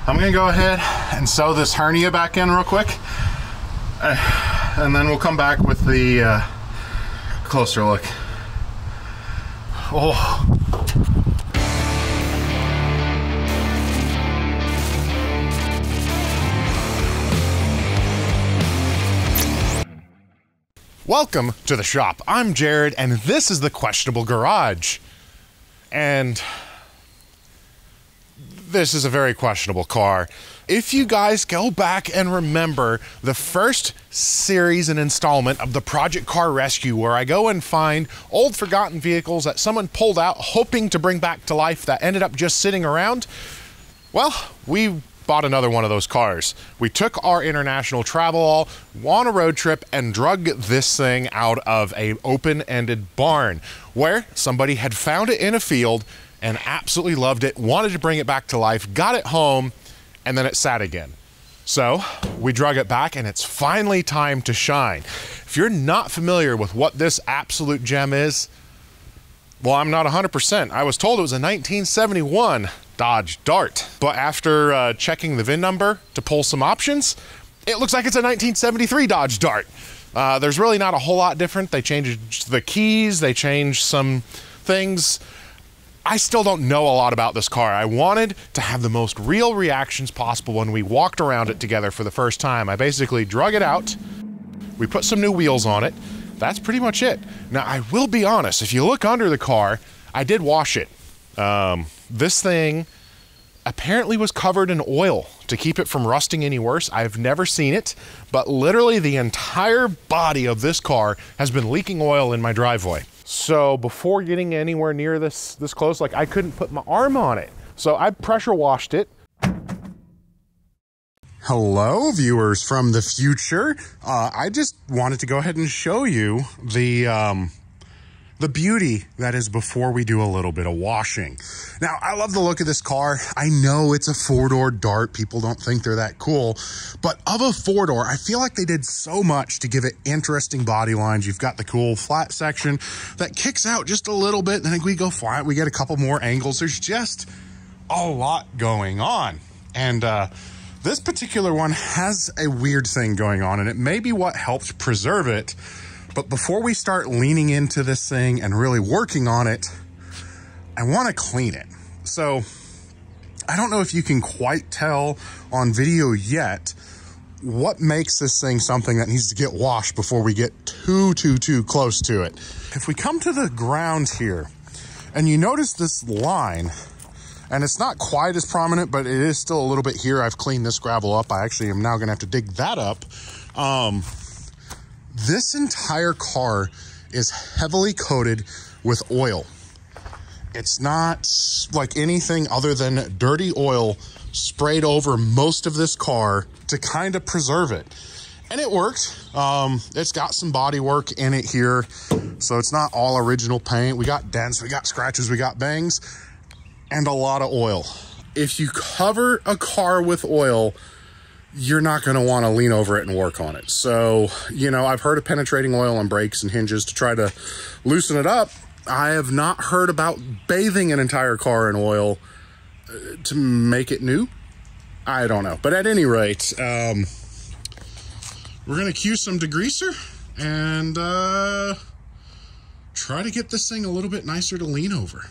I'm gonna go ahead and sew this hernia back in real quick, and then we'll come back with the closer look. Oh. Welcome to the shop. I'm Jared, and this is the Questionable Garage. And this is a very questionable car. If you guys go back and remember the first series and installment of the Project Car Rescue, where I go and find old forgotten vehicles that someone pulled out hoping to bring back to life that ended up just sitting around, well, we bought another one of those cars. We took our international travel on a road trip and drug this thing out of a open-ended barn where somebody had found it in a field and absolutely loved it, wanted to bring it back to life, got it home, and then it sat again. So we drug it back, and it's finally time to shine. If you're not familiar with what this absolute gem is, well, I'm not 100%. I was told it was a 1971 Dodge Dart, but after checking the VIN number to pull some options, it looks like it's a 1973 Dodge Dart. There's really not a whole lot different. They changed the keys, they changed some things. I still don't know a lot about this car. I wanted to have the most real reactions possible when we walked around it together for the first time. I basically drug it out, we put some new wheels on it. That's pretty much it. Now, I will be honest, if you look under the car, I did wash it. This thing apparently was covered in oil to keep it from rusting any worse. I've never seen it, but literally the entire body of this car has been leaking oil in my driveway. So before getting anywhere near this close, like, I couldn't put my arm on it. So I pressure washed it. Hello, viewers from the future. I just wanted to go ahead and show you the beauty that is before we do a little bit of washing. Now, I love the look of this car. I know it's a four-door Dart. People don't think they're that cool, but of a four-door, I feel like they did so much to give it interesting body lines. You've got the cool flat section that kicks out just a little bit, and then we go flat. We get a couple more angles. There's just a lot going on. And this particular one has a weird thing going on, and it may be what helped preserve it. But before we start leaning into this thing and really working on it, I want to clean it. So I don't know if you can quite tell on video yet what makes this thing something that needs to get washed before we get too close to it. If we come to the ground here and you notice this line, and it's not quite as prominent, but it is still a little bit here. I've cleaned this gravel up. I actually am now going to have to dig that up. This entire car is heavily coated with oil. It's not like anything other than dirty oil sprayed over most of this car to kind of preserve it. And it worked. It's got some body work in it here, so it's not all original paint. We got dents, we got scratches, we got bangs, and a lot of oil. If you cover a car with oil, you're not going to want to lean over it and work on it. So, you know, I've heard of penetrating oil on brakes and hinges to try to loosen it up. I have not heard about bathing an entire car in oil to make it new. I don't know. But at any rate, we're going to cue some degreaser and try to get this thing a little bit nicer to lean over.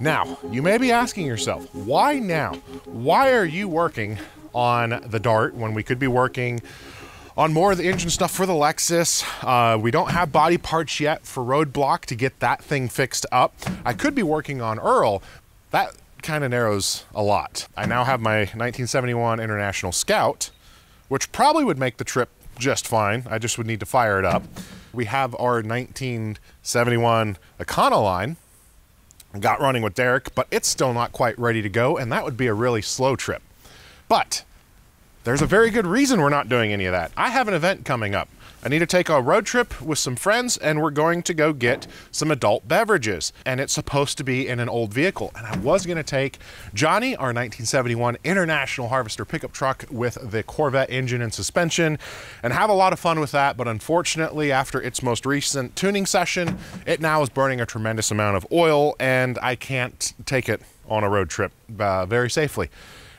Now, you may be asking yourself, why now? Why are you working on the Dart when we could be working on more of the engine stuff for the Lexus? We don't have body parts yet for Roadblock to get that thing fixed up. I could be working on Earl. That kind of narrows a lot. I now have my 1971 International Scout, which probably would make the trip just fine. I just would need to fire it up. We have our 1971 Econoline, got running with Derek, but it's still not quite ready to go, and that would be a really slow trip. But there's a very good reason we're not doing any of that. I have an event coming up. I need to take a road trip with some friends, and we're going to go get some adult beverages. And it's supposed to be in an old vehicle. And I was going to take Johnny, our 1971 International Harvester pickup truck with the Corvette engine and suspension, and have a lot of fun with that. But unfortunately, after its most recent tuning session, it now is burning a tremendous amount of oil, and I can't take it on a road trip very safely.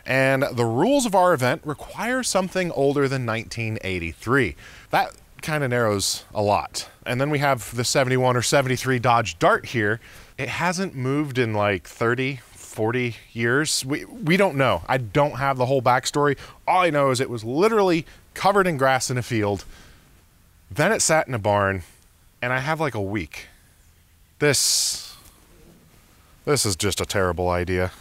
And the rules of our event require something older than 1983. That kind of narrows a lot. And then we have the 71 or 73 Dodge Dart here. It hasn't moved in like 30, 40 years. We don't know. I don't have the whole backstory. All I know is it was literally covered in grass in a field. Then it sat in a barn, and I have like a week. This is just a terrible idea.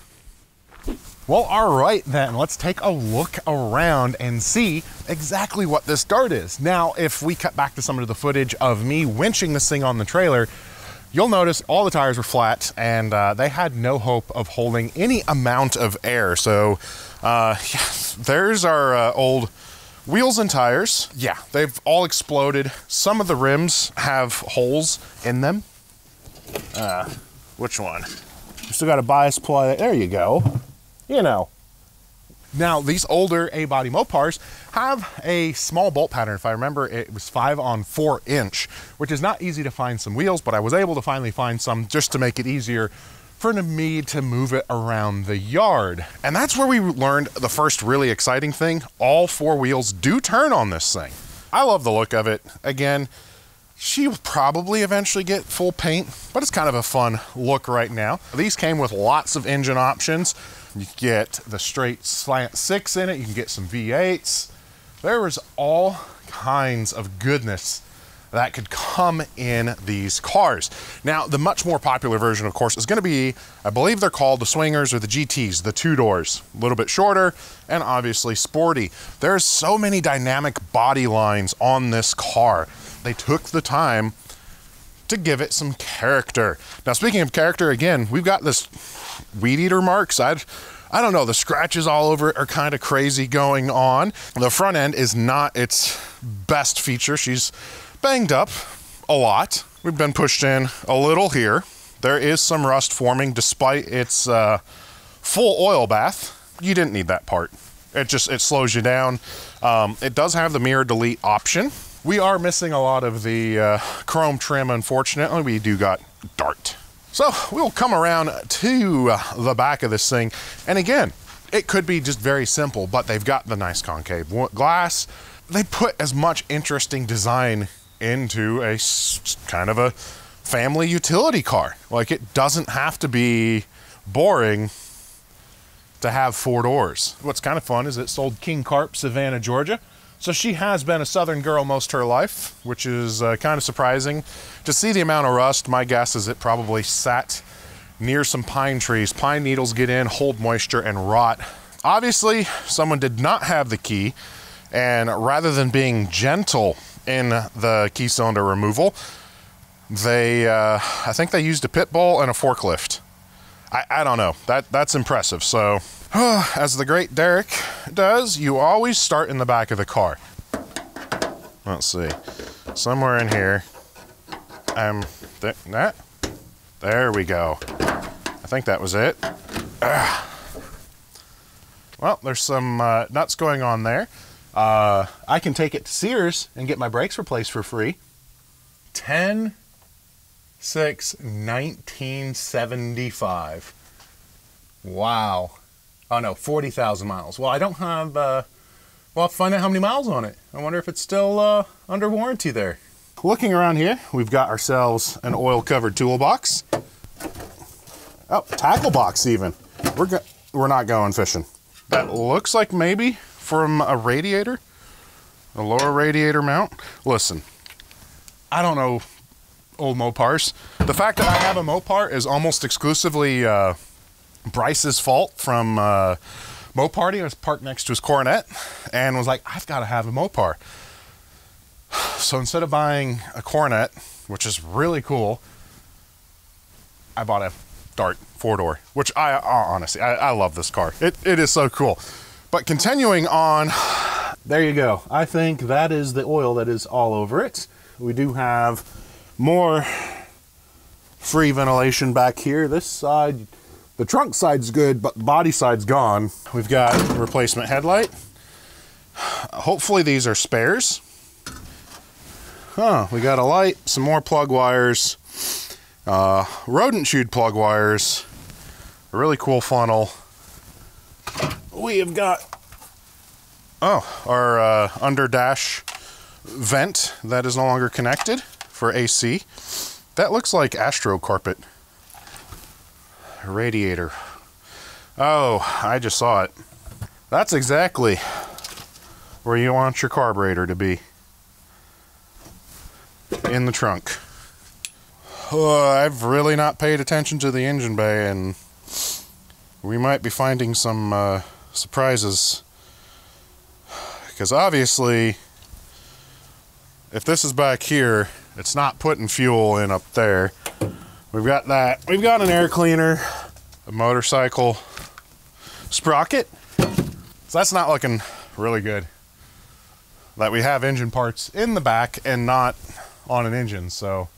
Well, all right then, let's take a look around and see exactly what this Dart is. Now, if we cut back to some of the footage of me winching this thing on the trailer, you'll notice all the tires were flat, and they had no hope of holding any amount of air. So, yeah, there's our old wheels and tires. Yeah, they've all exploded. Some of the rims have holes in them. Which one? You still got a bias ply. There you go. You know. Now, these older A-body Mopars have a small bolt pattern. If I remember, it was 5 on 4 inch, which is not easy to find some wheels, but I was able to finally find some just to make it easier for me to move it around the yard. And that's where we learned the first really exciting thing. All 4 wheels do turn on this thing. I love the look of it. Again, she will probably eventually get full paint, but it's kind of a fun look right now. These came with lots of engine options. You get the straight slant 6 in it. You can get some V8s. There was all kinds of goodness that could come in these cars. Now, the much more popular version, of course, is going to be, I believe they're called the Swingers or the GTs, the 2 doors, a little bit shorter and obviously sporty. There's so many dynamic body lines on this car. They took the time to give it some character. Now, speaking of character, again, we've got this weed eater marks. I don't know, the scratches all over it are kind of crazy going on. The front end is not its best feature. She's banged up a lot. We've been pushed in a little here. There is some rust forming despite its full oil bath. You didn't need that part. It slows you down. It does have the mirror delete option. We are missing a lot of the chrome trim, unfortunately. We do got Dart. So we'll come around to the back of this thing. And again, it could be just very simple, but they've got the nice concave glass. They put as much interesting design into a kind of a family utility car. Like, it doesn't have to be boring to have 4 doors. What's kind of fun is it sold King Carp, Savannah, Georgia. So she has been a Southern girl most of her life, which is kind of surprising. To see the amount of rust, my guess is it probably sat near some pine trees. Pine needles get in, hold moisture, and rot. Obviously, someone did not have the key, and rather than being gentle in the key cylinder removal, they, I think they used a pit bull and a forklift. I don't know. That's impressive. So, as the great Derek does, you always start in the back of the car. Let's see. Somewhere in here. There we go. I think that was it. Well, there's some nuts going on there. I can take it to Sears and get my brakes replaced for free. 10/6/1975. Wow. Oh no, 40,000 miles. Well, I don't have, well, I'll find out how many miles on it. I wonder if it's still under warranty there. Looking around here, we've got ourselves an oil-covered toolbox. Oh, tackle box even. We're not going fishing. That looks like maybe from a radiator, a lower radiator mount. Listen, I don't know old Mopars. The fact that I have a Mopar is almost exclusively Bryce's fault from Moparty. I was parked next to his Coronet and was like, I've got to have a Mopar. So instead of buying a Coronet, which is really cool, I bought a Dart 4-door, which I honestly, I love this car. It is so cool. But continuing on, there you go. I think that is the oil that is all over it. We do have more free ventilation back here. This side, the trunk side's good, but the body side's gone. We've got replacement headlight. Hopefully these are spares. We got a light, some more plug wires, rodent chewed plug wires, a really cool funnel. We have got, our under dash vent that is no longer connected for AC. That looks like Astro carpet. Radiator. Oh, I just saw it. That's exactly where you want your carburetor to be. In the trunk. I've really not paid attention to the engine bay, and we might be finding some surprises. Because obviously, if this is back here, it's not putting fuel in up there. We've got that. We've got an air cleaner, a motorcycle sprocket. So that's not looking really good. That we have engine parts in the back and not on an engine. So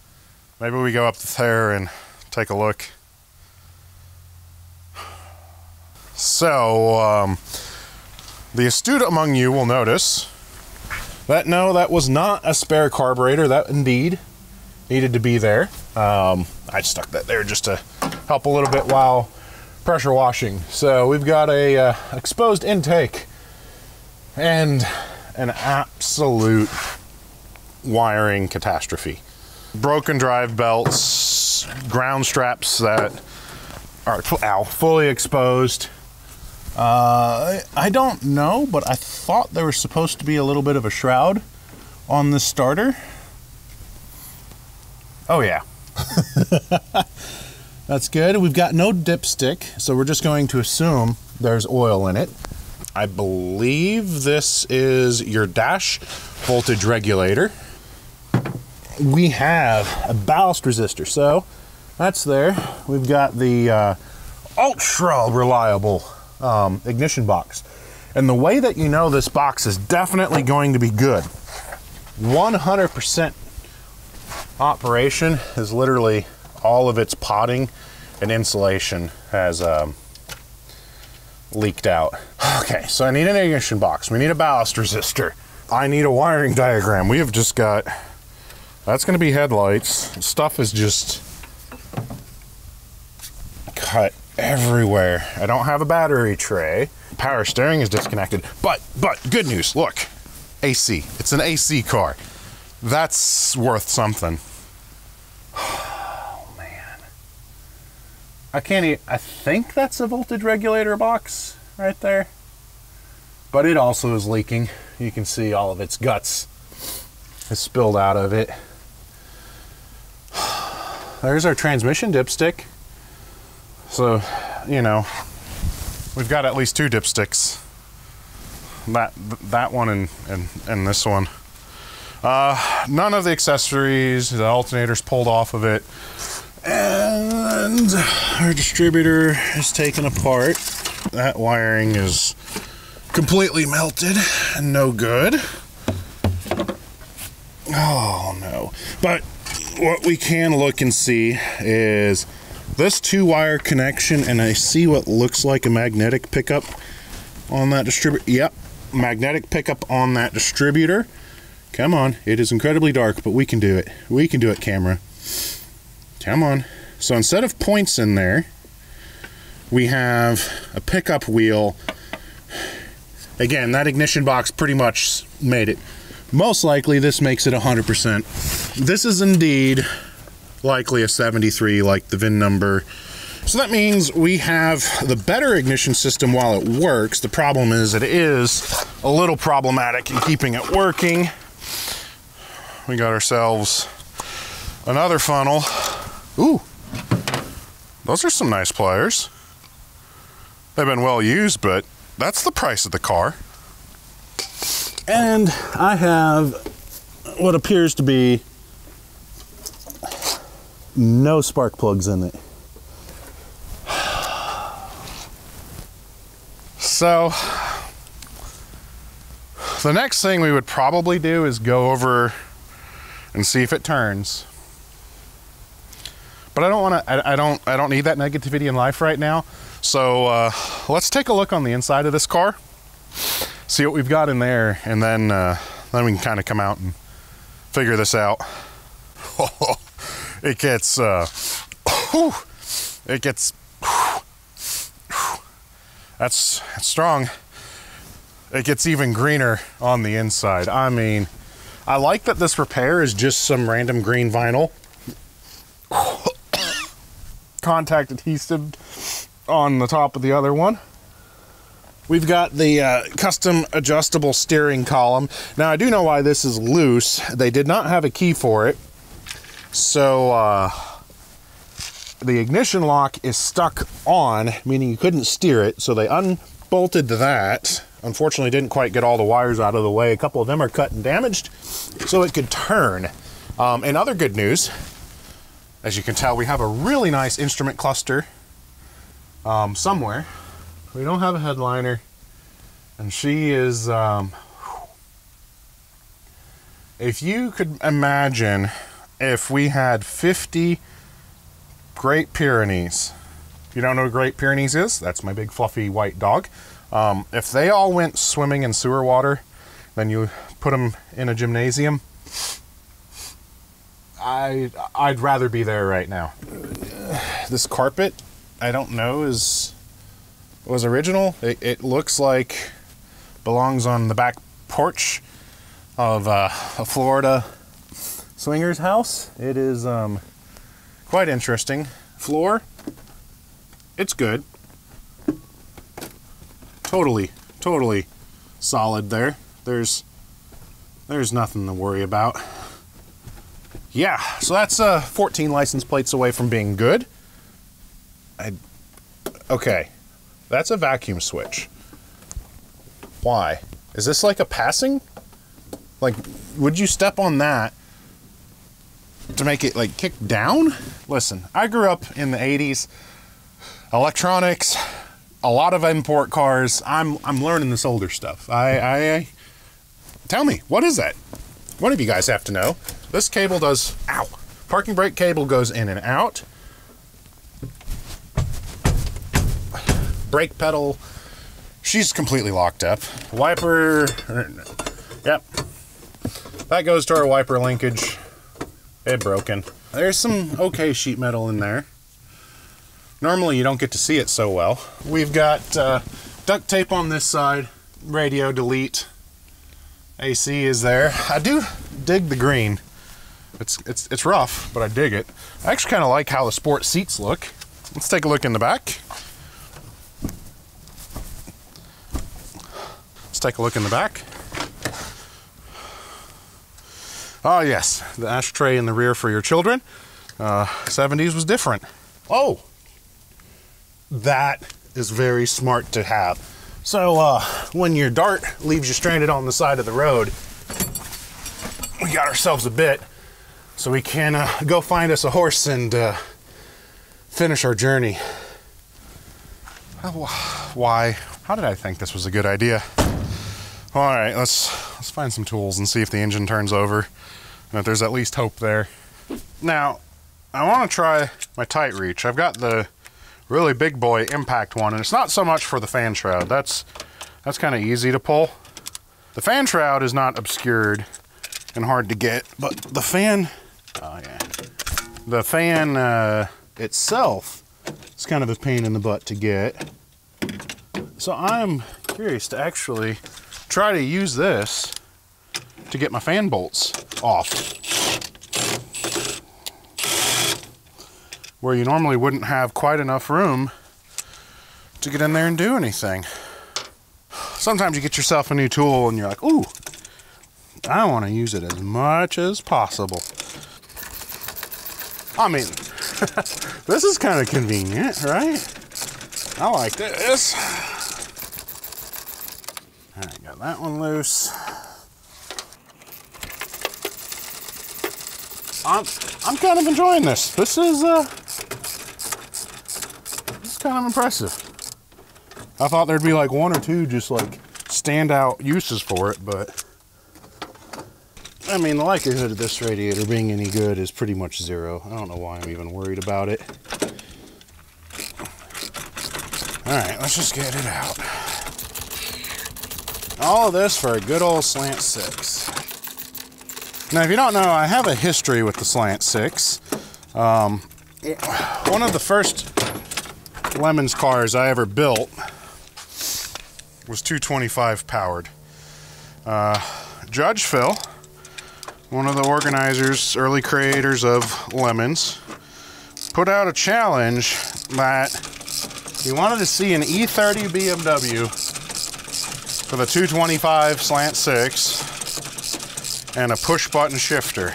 maybe we go up there and take a look. So the astute among you will notice that no, that was not a spare carburetor. That indeed needed to be there. I stuck that there just to help a little bit while pressure washing. So we've got a exposed intake and an absolute wiring catastrophe. Broken drive belts, ground straps that are fully exposed. I don't know, but I thought there was supposed to be a little bit of a shroud on this starter. Oh yeah. That's good. We've got no dipstick, so we're just going to assume there's oil in it. I believe this is your dash voltage regulator. We have a ballast resistor, so that's there. We've got the ultra reliable ignition box. And the way that you know this box is definitely going to be good, 100% operation, is literally all of its potting and insulation has leaked out. Okay, so I need an ignition box. We need a ballast resistor. I need a wiring diagram. We have just got, that's going to be headlights. Stuff is just cut everywhere. I don't have a battery tray. Power steering is disconnected. But good news. Look, AC. It's an AC car. That's worth something. Oh man. I think that's a voltage regulator box right there. But it also is leaking. You can see all of its guts is spilled out of it. There's our transmission dipstick. So, you know, we've got at least two dipsticks. That one and this one. None of the accessories. The alternator's pulled off of it. And our distributor is taken apart. That wiring is completely melted and no good. Oh no. But what we can look and see is this 2-wire connection, and I see what looks like a magnetic pickup on that distributor. Yep, magnetic pickup on that distributor. Come on, it is incredibly dark, but we can do it. We can do it, camera. Come on. So instead of points in there, we have a pickup wheel. Again, that ignition box pretty much made it. Most likely, this makes it 100%. This is indeed likely a 73, like the VIN number So that means we have the better ignition system while it works. The problem is it is a little problematic in keeping it working. We got ourselves another funnel. Ooh, those are some nice pliers. They've been well used, but that's the price of the car. And I have what appears to be no spark plugs in it. So the next thing we would probably do is go over and see if it turns. But I don't want to, I don't need that negativity in life right now. So let's take a look on the inside of this car, see what we've got in there, and then we can kind of come out and figure this out. It gets that's strong. It gets even greener on the inside. I mean, I like that this repair is just some random green vinyl. Contact adhesive on the top of the other one. We've got the custom adjustable steering column. Now, I do know why this is loose. They did not have a key for it. So the ignition lock is stuck on, meaning you couldn't steer it. So they unbolted that. Unfortunately, didn't quite get all the wires out of the way. A couple of them are cut and damaged, so it could turn. And other good news, as you can tell, we have a really nice instrument cluster somewhere. We don't have a headliner, and she is, if you could imagine if we had 50 Great Pyrenees. If you don't know what Great Pyrenees is, that's my big fluffy white dog. If they all went swimming in sewer water, then you put them in a gymnasium, I'd rather be there right now. This carpet, I don't know, was original. It looks like belongs on the back porch of a Florida swinger's house. It is quite interesting. Floor, it's good. Totally solid there. There's nothing to worry about. Yeah, so that's 14 license plates away from being good. Okay, that's a vacuum switch. Why? Is this like a passing? Like, would you step on that to make it like kick down? Listen, I grew up in the 80s. Electronics, a lot of import cars. I'm learning this older stuff. I tell me, what is that? One of you guys have to know. This cable does, ow, parking brake cable goes in and out. Brake pedal, she's completely locked up. Wiper, yep. That goes to our wiper linkage. It broken. There's some okay sheet metal in there. Normally you don't get to see it so well. We've got duct tape on this side, radio delete, AC is there. I do dig the green. It's rough, but I dig it. I actually kind of like how the sport seats look. Let's take a look in the back. Let's take a look in the back. Oh yes, the ashtray in the rear for your children. 70s was different. Oh, that is very smart to have. So when your dart leaves you stranded on the side of the road, we got ourselves a bit so we can go find us a horse and finish our journey. Why? How did I think this was a good idea? All right, let's find some tools and see if the engine turns over and if there's at least hope there. Now, I want to try my tight reach. I've got the really big boy impact one, and it's not so much for the fan shroud. That's kind of easy to pull. The fan shroud is not obscured and hard to get, but the fan, oh yeah, the fan itself is kind of a pain in the butt to get. So I'm curious to actually try to use this to get my fan bolts off. where you normally wouldn't have quite enough room to get in there and do anything. Sometimes you get yourself a new tool and you're like, ooh, I want to use it as much as possible. I mean, this is kind of convenient, right? I like this. All right, got that one loose. I'm kind of enjoying this. This is kind of impressive. I thought there'd be like one or two just like standout uses for it, but I mean, the likelihood of this radiator being any good is pretty much zero. I don't know why I'm even worried about it. All right, let's just get it out. All of this for a good old slant 6. Now, if you don't know, I have a history with the slant 6. One of the first Lemons cars I ever built was 225 powered. Judge Phil, one of the organizers, early creators of Lemons, put out a challenge that he wanted to see an E30 BMW with a 225 slant 6 and a push button shifter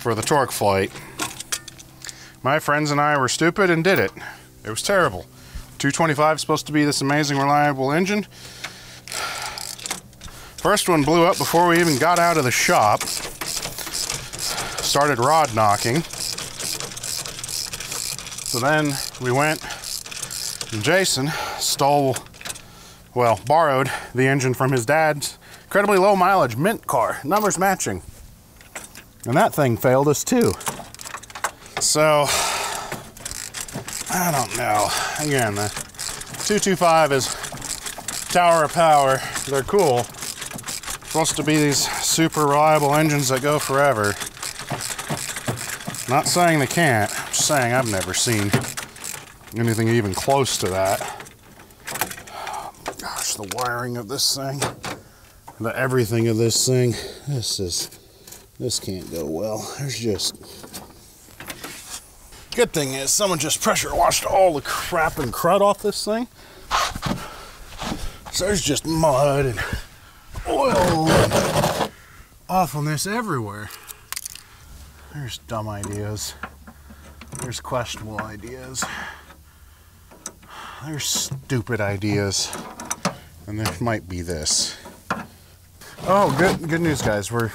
for the torque flight. My friends and I were stupid and did it. It was terrible. 225 is supposed to be this amazing, reliable engine. First one blew up before we even got out of the shop. Started rod knocking. So then we went and Jason borrowed the engine from his dad's incredibly low mileage mint car, numbers matching. And that thing failed us too. So, I don't know. Again, the 225 is tower of power. They're cool. Supposed to be these super reliable engines that go forever. Not saying they can't. I'm just saying I've never seen anything even close to that. Gosh, the wiring of this thing. The everything of this thing. This can't go well. There's just... Good thing is someone just pressure washed all the crap and crud off this thing. So there's just mud and oil and awfulness everywhere. There's dumb ideas. There's questionable ideas. There's stupid ideas. And there might be this. Oh, good news, guys. We're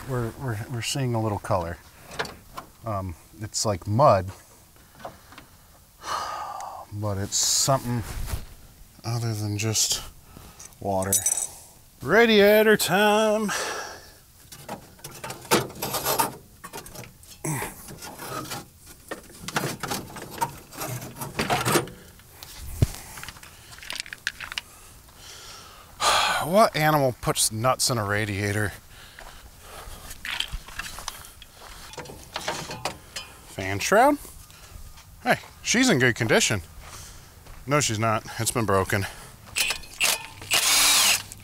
seeing a little color. It's like mud, but it's something other than just water. Radiator time. What animal puts nuts in a radiator? Fan shroud? Hey, she's in good condition. No, she's not. It's been broken.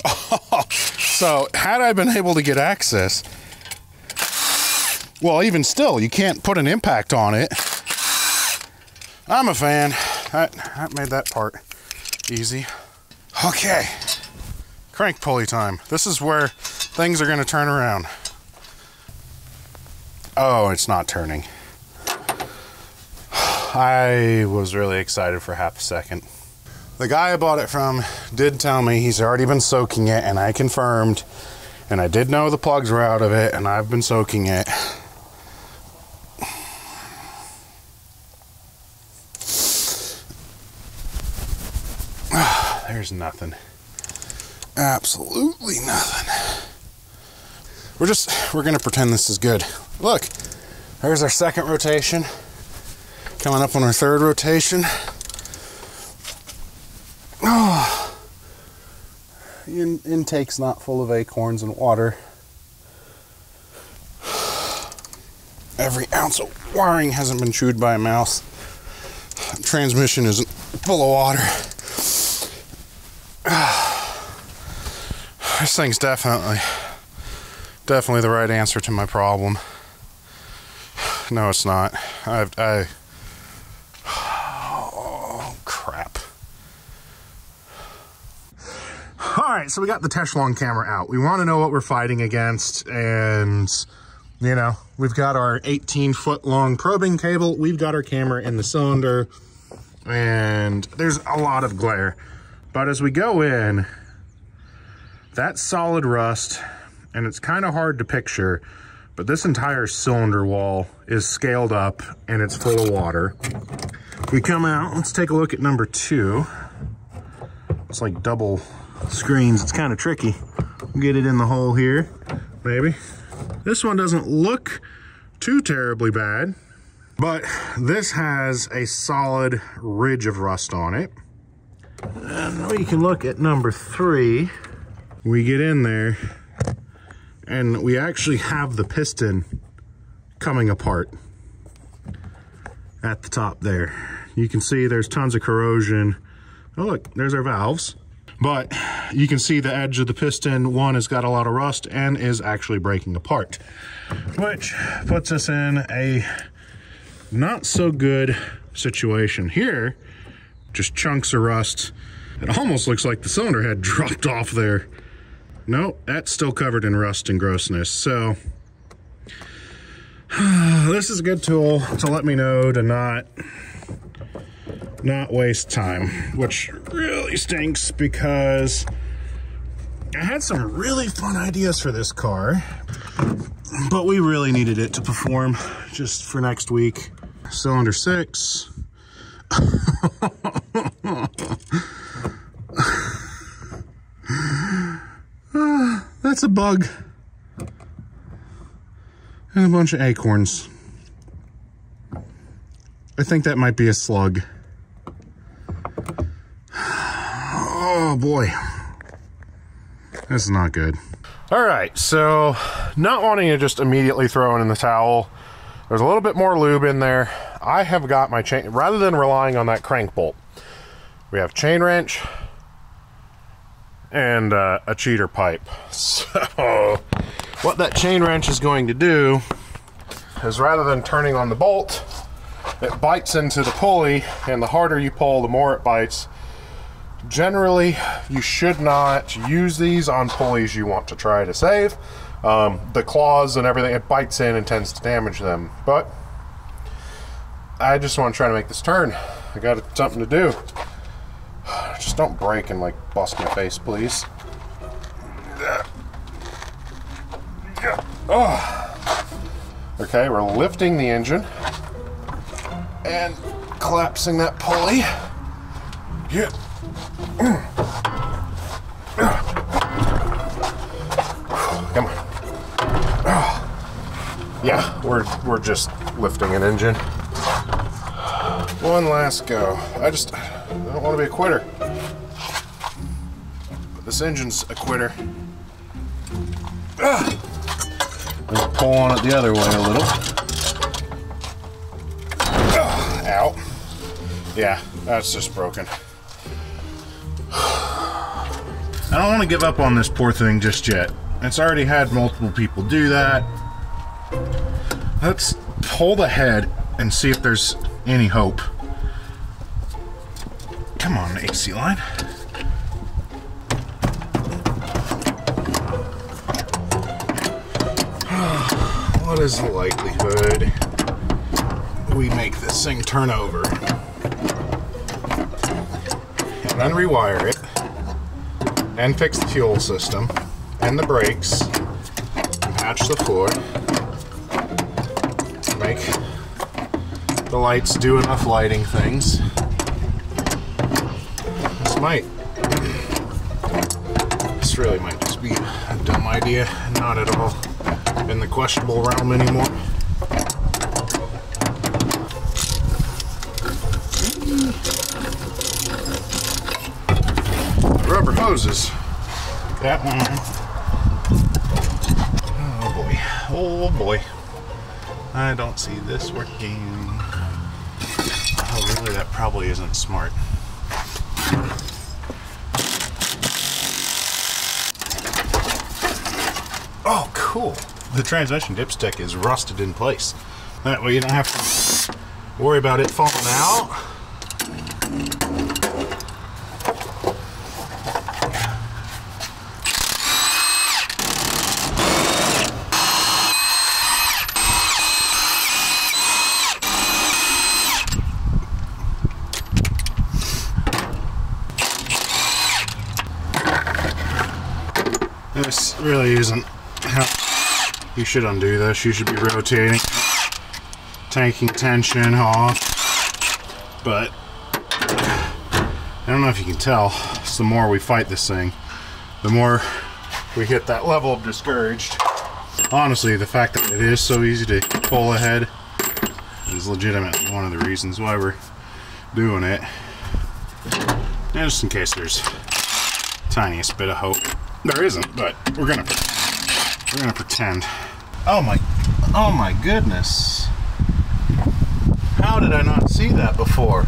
Oh, so, had I been able to get access, well, even still, you can't put an impact on it. I'm a fan. That made that part easy. Okay. Crank pulley time. This is where things are going to turn around. Oh, it's not turning. I was really excited for half a second. The guy I bought it from did tell me he's already been soaking it, and I confirmed, and I did know the plugs were out of it, and I've been soaking it. There's nothing. Absolutely nothing. We're gonna pretend this is good. Look, there's our second rotation. Coming up on our third rotation. Oh, the intake's not full of acorns and water. Every ounce of wiring hasn't been chewed by a mouse. Transmission isn't full of water. This thing's definitely the right answer to my problem. No, it's not. right, so we got the Techlong camera out. We want to know what we're fighting against, and, you know, we've got our 18-foot-long probing cable. We've got our camera in the cylinder, and there's a lot of glare. But as we go in, that's solid rust, and it's kind of hard to picture, but this entire cylinder wall is scaled up, and it's full of water. We come out, let's take a look at number 2. It's like double screens, it's kind of tricky. We'll get it in the hole here, maybe. This one doesn't look too terribly bad, but this has a solid ridge of rust on it. And we can look at number 3. We get in there, and we actually have the piston coming apart at the top there. You can see there's tons of corrosion. Oh look, there's our valves. But you can see the edge of the piston, one has got a lot of rust and is actually breaking apart, which puts us in a not so good situation. Here, just chunks of rust. It almost looks like the cylinder head dropped off there. No, that's still covered in rust and grossness. So this is a good tool to let me know to not waste time, which really stinks because I had some really fun ideas for this car, but we really needed it to perform just for next week. Cylinder 6. That's a bug and a bunch of acorns. I think that might be a slug. Oh boy, this is not good. All right, so not wanting to just immediately throw it in the towel, there's a little bit more lube in there. I have got my chain, rather than relying on that crank bolt, we have chain wrench and a cheater pipe. So what that chain wrench is going to do is, rather than turning on the bolt, it bites into the pulley, and the harder you pull, the more it bites. Generally, you should not use these on pulleys you want to try to save. The claws and everything, it bites in and tends to damage them. But I just want to try to make this turn. I got something to do. Just don't break and like bust my face, please. Oh. Okay, we're lifting the engine and collapsing that pulley. Yeah. Come on. Yeah, we're just lifting an engine. One last go. I don't want to be a quitter. But this engine's a quitter. Let's pull on it the other way a little. Ow. Yeah, that's just broken. I don't want to give up on this poor thing just yet. It's already had multiple people do that. Let's pull the head and see if there's any hope. Come on, AC line. What is the likelihood we make this thing turn over? And then rewire it. And fix the fuel system and the brakes, and patch the floor, make the lights do enough lighting things. This really might just be a dumb idea, not at all in the questionable realm anymore. Rubber hoses. That one. Oh boy. Oh boy. I don't see this working. Oh really, that probably isn't smart. Oh cool. The transmission dipstick is rusted in place. That way you don't have to worry about it falling out. This really isn't how you should undo this. You should be rotating, taking tension off. But I don't know if you can tell, it's the more we fight this thing, the more we hit that level of discouraged. Honestly, the fact that it is so easy to pull ahead is legitimately one of the reasons why we're doing it. And just in case there's tiniest bit of hope. There isn't, but we're gonna pretend. Oh my goodness. How did I not see that before?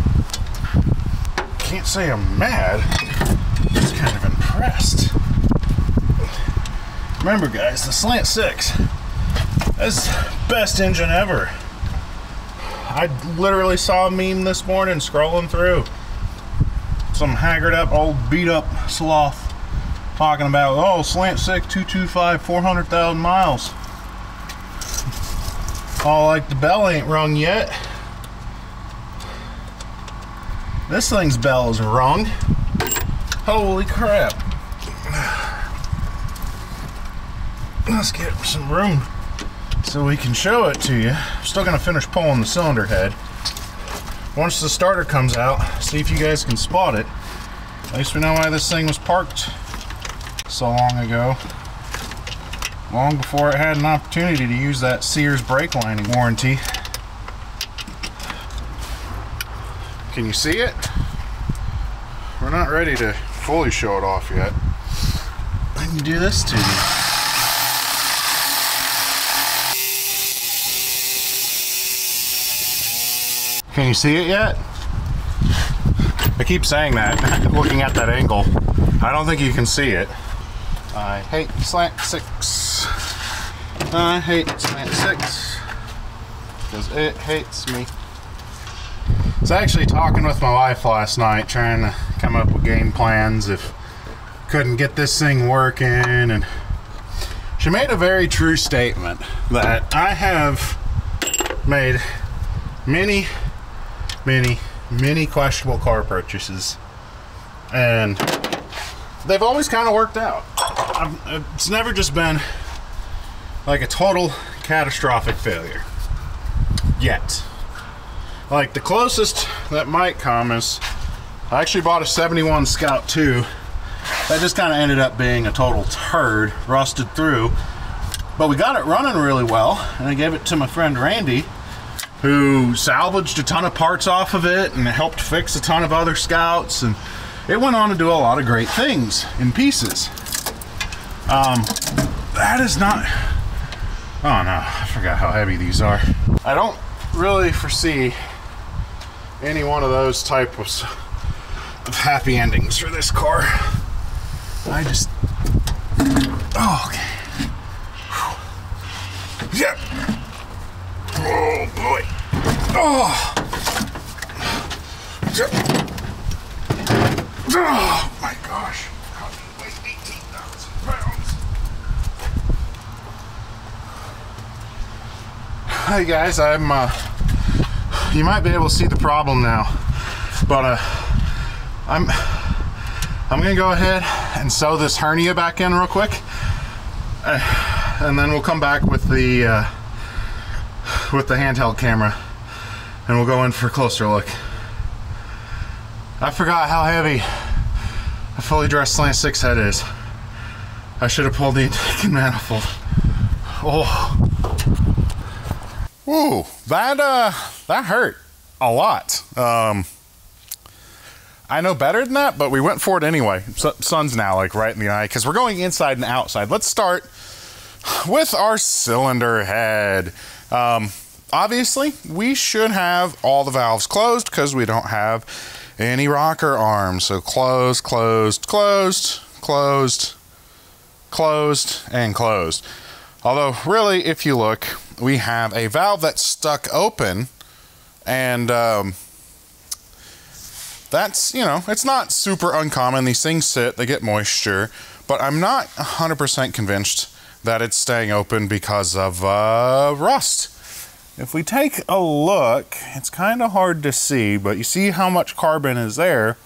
Can't say I'm mad. I'm just kind of impressed. Remember guys, the Slant 6, that's best engine ever. I literally saw a meme this morning scrolling through. Some haggard up, old beat up sloth talking about, oh, Slant 6, 225, 400,000 miles. Oh, like the bell ain't rung yet. This thing's bell is rung. Holy crap. Let's get some room so we can show it to you. I'm still gonna finish pulling the cylinder head. Once the starter comes out, see if you guys can spot it. At least we know why this thing was parked so long ago. Long before it had an opportunity to use that Sears brake lining warranty. Can you see it? We're not ready to fully show it off yet. I can do this to you. Can you see it yet? I keep saying that, looking at that angle. I don't think you can see it. I hate Slant 6. I hate Slant 6 because it hates me. I was actually talking with my wife last night, trying to come up with game plans if couldn't get this thing working, and she made a very true statement that I have made many questionable car purchases, and they've always kind of worked out. It's never just been like a total catastrophic failure yet. Like the closest that might come is I actually bought a 71 Scout 2 that just kind of ended up being a total turd, rusted through, but we got it running really well, and I gave it to my friend Randy, who salvaged a ton of parts off of it and helped fix a ton of other Scouts, and it went on to do a lot of great things in pieces. That is not, oh no, I forgot how heavy these are. I don't really foresee any one of those types of happy endings for this car. I just, oh, okay. Whew. Yep. Oh boy. Oh. Yep. Oh my gosh. How did it weigh 18,000 pounds? Hi guys, you might be able to see the problem now, but I'm gonna go ahead and sew this hernia back in real quick, and then we'll come back with the handheld camera, and we'll go in for a closer look. I forgot how heavy a fully dressed Slant 6 head is. I should have pulled the intake and manifold. Oh. Ooh, that hurt a lot. I know better than that, but we went for it anyway. Sun's now like right in the eye because we're going inside and outside. Let's start with our cylinder head. Obviously, we should have all the valves closed because we don't have any rocker arms. So closed, closed, closed, closed, closed, and closed. Although, really, if you look, we have a valve that's stuck open, and that's, you know, it's not super uncommon. These things sit, they get moisture, but I'm not 100% convinced that it's staying open because of rust. If we take a look, it's kind of hard to see, but you see how much carbon is there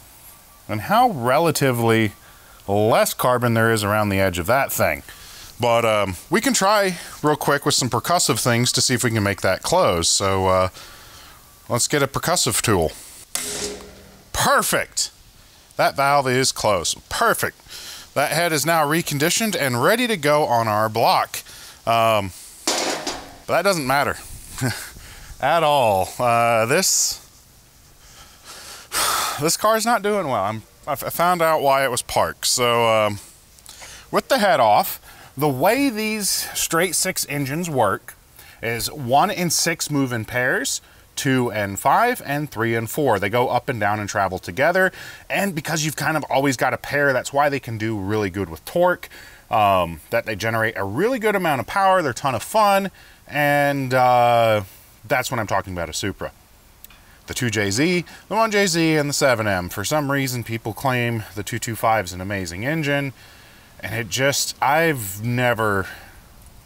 and how relatively less carbon there is around the edge of that thing. But we can try real quick with some percussive things to see if we can make that close. So let's get a percussive tool. Perfect. That valve is closed. Perfect. That head is now reconditioned and ready to go on our block. But that doesn't matter at all. This car's not doing well. I found out why it was parked. So with the head off, the way these straight 6 engines work is 1 and 6 move in pairs, 2 and 5, and 3 and 4. They go up and down and travel together. And because you've kind of always got a pair, that's why they can do really good with torque, that they generate a really good amount of power. They're a ton of fun. And that's what I'm talking about, a Supra. The 2JZ, the 1JZ, and the 7M. For some reason, people claim the 225 is an amazing engine. And it just, I have never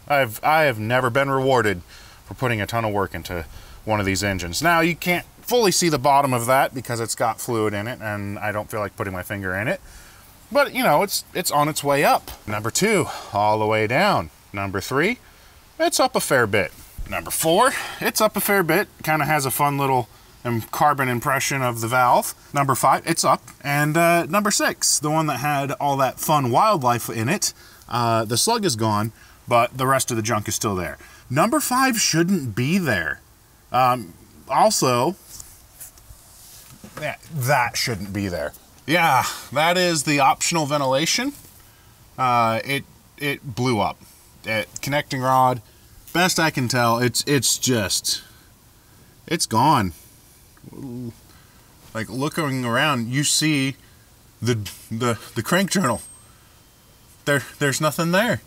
been rewarded for putting a ton of work into one of these engines. Now, you can't fully see the bottom of that because it's got fluid in it, and I don't feel like putting my finger in it. But, you know, it's on its way up. Number 2, all the way down. Number 3, it's up a fair bit. Number 4, it's up a fair bit. Kind of has a fun little carbon impression of the valve. Number 5, it's up. And number 6, the one that had all that fun wildlife in it, the slug is gone, but the rest of the junk is still there. Number 5 shouldn't be there. Also, that shouldn't be there. Yeah, that is the optional ventilation. It blew up. Connecting rod, best I can tell, it's gone. Like, looking around, you see the crank journal. There's nothing there.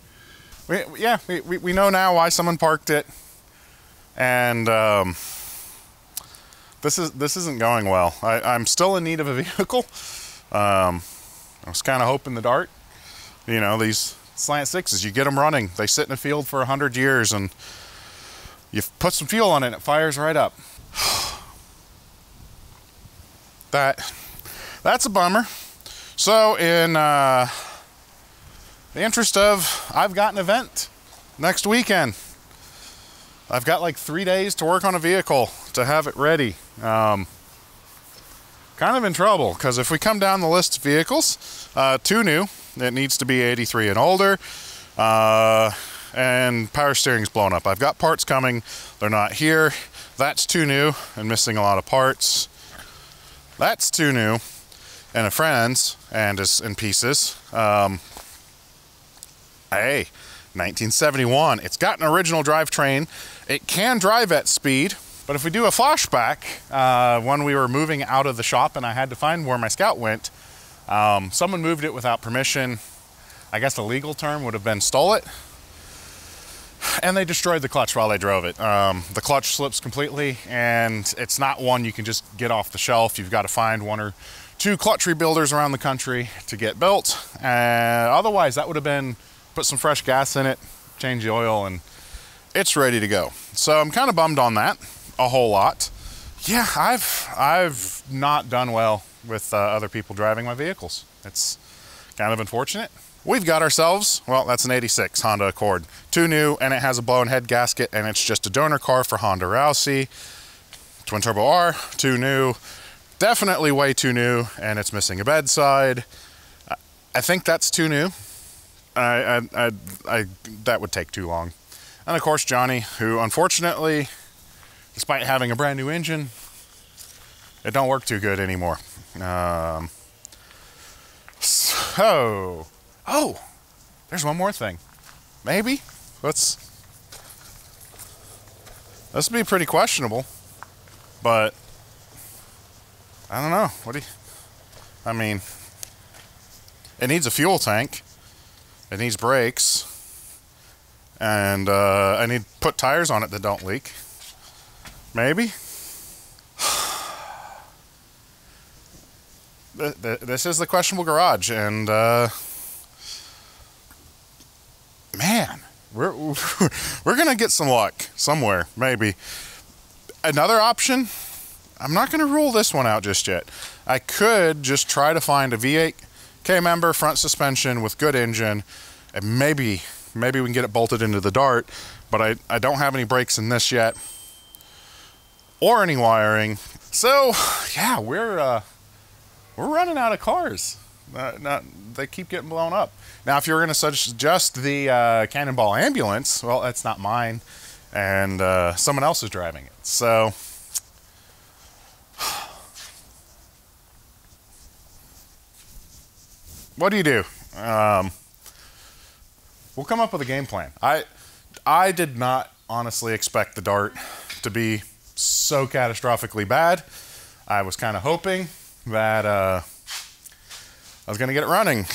We know now why someone parked it, and this isn't going well. I'm still in need of a vehicle. I was kind of hoping the Dart, you know, these slant 6s, you get them running. They sit in a field for 100 years, and you put some fuel on it, and it fires right up. That's a bummer. So in the interest of, I've got an event next weekend. I've got like 3 days to work on a vehicle to have it ready. Kind of in trouble, because if we come down the list of vehicles, 2 new, it needs to be 83 and older, and power steering's blown up. I've got parts coming, they're not here. That's 2 new and missing a lot of parts. That's 2 new and a friend's and is in pieces. Hey, 1971. It's got an original drivetrain. It can drive at speed, but if we do a flashback, when we were moving out of the shop and I had to find where my Scout went, someone moved it without permission. I guess the legal term would have been stole it. And they destroyed the clutch while they drove it. The clutch slips completely, and it's not one you can just get off the shelf. You've got to find 1 or 2 clutch rebuilders around the country to get built. Otherwise, that would have been put some fresh gas in it, change the oil, and it's ready to go. So I'm kind of bummed on that a whole lot. Yeah, I've not done well with other people driving my vehicles. It's kind of unfortunate. We've got ourselves, well, that's an 86 Honda Accord. 2 new, and it has a blown head gasket, and it's just a donor car for Honda Rousey. Twin Turbo R, 2 new. Definitely way too new, and it's missing a bedside. I think that's 2 new. That would take too long. And of course, Johnny, who unfortunately, despite having a brand new engine, it don't work too good anymore. Oh, there's one more thing. Maybe this would be pretty questionable, but I don't know. I mean, it needs a fuel tank. It needs brakes, and I need to put tires on it that don't leak. Maybe. This is the questionable garage, and man, we're gonna get some luck somewhere, maybe. Another option, I'm not gonna rule this one out just yet. I could just try to find a V8 K-member, front suspension with good engine, and maybe we can get it bolted into the Dart, but I don't have any brakes in this yet, or any wiring. So yeah, we're running out of cars. They keep getting blown up. Now, if you're going to suggest the Cannonball ambulance, well, that's not mine, and someone else is driving it. So what do you do? We'll come up with a game plan. I did not honestly expect the Dart to be so catastrophically bad. I was kind of hoping that I was going to get it running,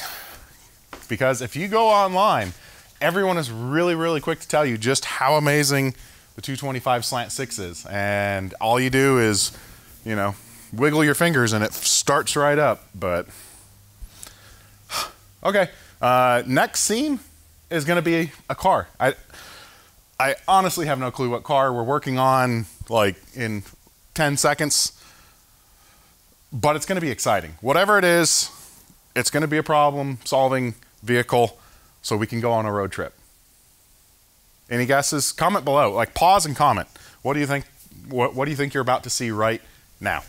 because if you go online, everyone is really, really quick to tell you just how amazing the 225 slant 6 is, and all you do is, you know, wiggle your fingers and it starts right up. But okay, next scene is going to be a car. I honestly have no clue what car we're working on, like in 10 seconds, but it's going to be exciting. Whatever it is, it's going to be a problem-solving vehicle, so we can go on a road trip. Any guesses? Comment below. Like, pause and comment. What do you think? What do you think you're about to see right now?